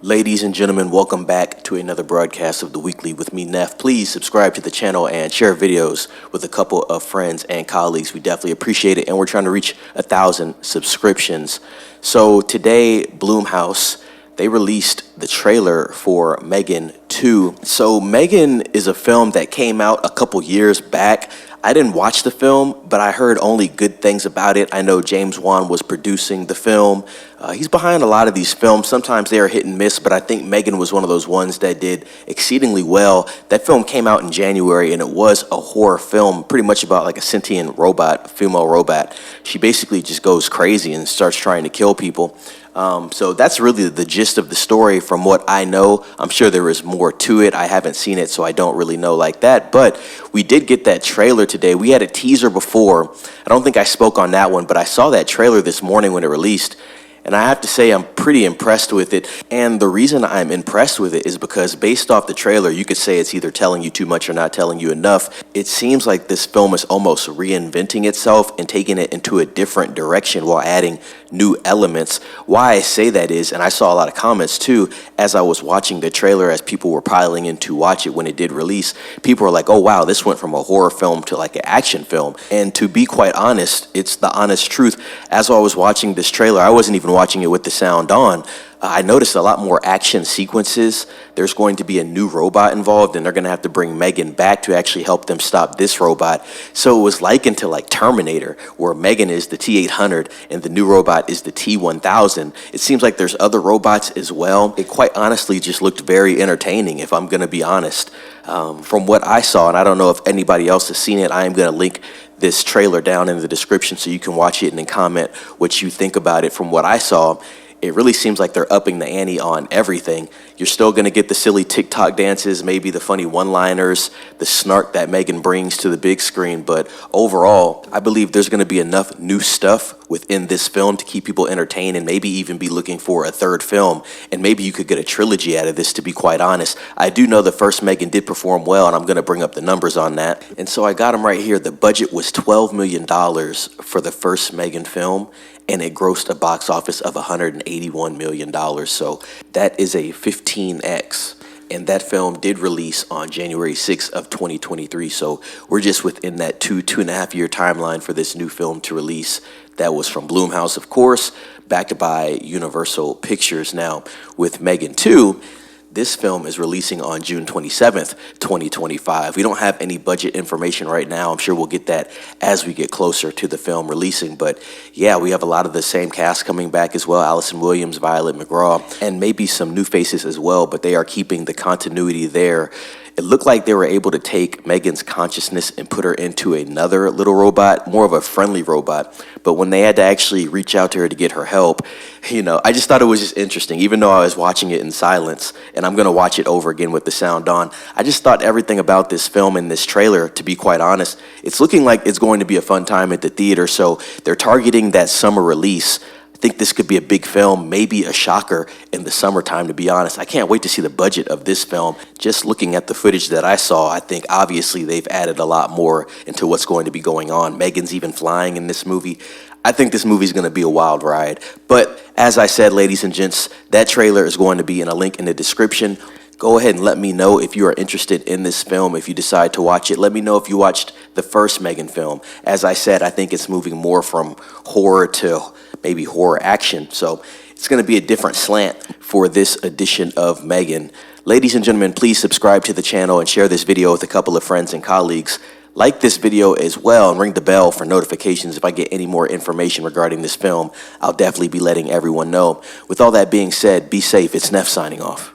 Ladies and gentlemen, welcome back to another broadcast of The Weekly with me, Neff. Please subscribe to the channel and share videos with a couple of friends and colleagues. We definitely appreciate it, and we're trying to reach 1,000 subscriptions. So today, Blumhouse, they released the trailer for M3GAN 2. So M3GAN is a film that came out a couple years back. I didn't watch the film, but I heard only good things about it. I know James Wan was producing the film. He's behind a lot of these films. Sometimes they are hit and miss, but I think M3GAN was one of those ones that did exceedingly well. That film came out in January, and it was a horror film, pretty much about like a sentient robot, female robot. She basically just goes crazy and starts trying to kill people. So that's really the gist of the story from what I know. I'm sure there is more to it. I haven't seen it, so I don't really know like that. But we did get that trailer today. We had a teaser before. I don't think I spoke on that one, but I saw that trailer this morning when it released. And I have to say I'm pretty impressed with it. And the reason I'm impressed with it is because based off the trailer, you could say it's either telling you too much or not telling you enough. It seems like this film is almost reinventing itself and taking it into a different direction while adding new elements. Why I say that is, and I saw a lot of comments too, as I was watching the trailer, as people were piling in to watch it when it did release, people were like, oh wow, this went from a horror film to like an action film. And to be quite honest, it's the honest truth. As I was watching this trailer, I wasn't even watching it with the sound on. I noticed a lot more action sequences. There's going to be a new robot involved, and they're going to have to bring M3GAN back to actually help them stop this robot. So it was likened to like Terminator, where M3GAN is the T-800 and the new robot is the T-1000. It seems like there's other robots as well. It quite honestly just looked very entertaining, if I'm going to be honest. From what I saw, and I don't know if anybody else has seen it, I am going to link this trailer down in the description so you can watch it and then comment what you think about it. From what I saw, it really seems like they're upping the ante on everything. You're still going to get the silly TikTok dances, maybe the funny one-liners, the snark that M3GAN brings to the big screen. But overall, I believe there's going to be enough new stuff within this film to keep people entertained and maybe even be looking for a third film. And maybe you could get a trilogy out of this, to be quite honest. I do know the first M3GAN did perform well, and I'm going to bring up the numbers on that. And so I got them right here. The budget was $12 million for the first M3GAN film, and it grossed a box office of $181 million. So that is a 15x. And that film did release on January 6th of 2023. So we're just within that two and a half year timeline for this new film to release. That was from Blumhouse, of course, backed by Universal Pictures. Now, with M3GAN 2, this film is releasing on June 27th, 2025. We don't have any budget information right now. I'm sure we'll get that as we get closer to the film releasing. But yeah, we have a lot of the same cast coming back as well. Allison Williams, Violet McGraw, and maybe some new faces as well, but they are keeping the continuity there. It looked like they were able to take M3GAN's consciousness and put her into another little robot, more of a friendly robot. But when they had to actually reach out to her to get her help, you know, I just thought it was just interesting, even though I was watching it in silence, and I'm going to watch it over again with the sound on. I just thought everything about this film and this trailer, to be quite honest, it's looking like it's going to be a fun time at the theater. So they're targeting that summer release. I think this could be a big film, maybe a shocker in the summertime, to be honest. I can't wait to see the budget of this film. Just looking at the footage that I saw, I think obviously they've added a lot more into what's going to be going on. M3GAN's even flying in this movie. I think this movie is going to be a wild ride. But as I said, ladies and gents, that trailer is going to be in a link in the description. Go ahead and let me know if you are interested in this film, if you decide to watch it. Let me know if you watched the first M3GAN film. As I said, I think it's moving more from horror to maybe horror action. So it's going to be a different slant for this edition of M3GAN. Ladies and gentlemen, please subscribe to the channel and share this video with a couple of friends and colleagues. Like this video as well and ring the bell for notifications if I get any more information regarding this film. I'll definitely be letting everyone know. With all that being said, be safe. It's Neff signing off.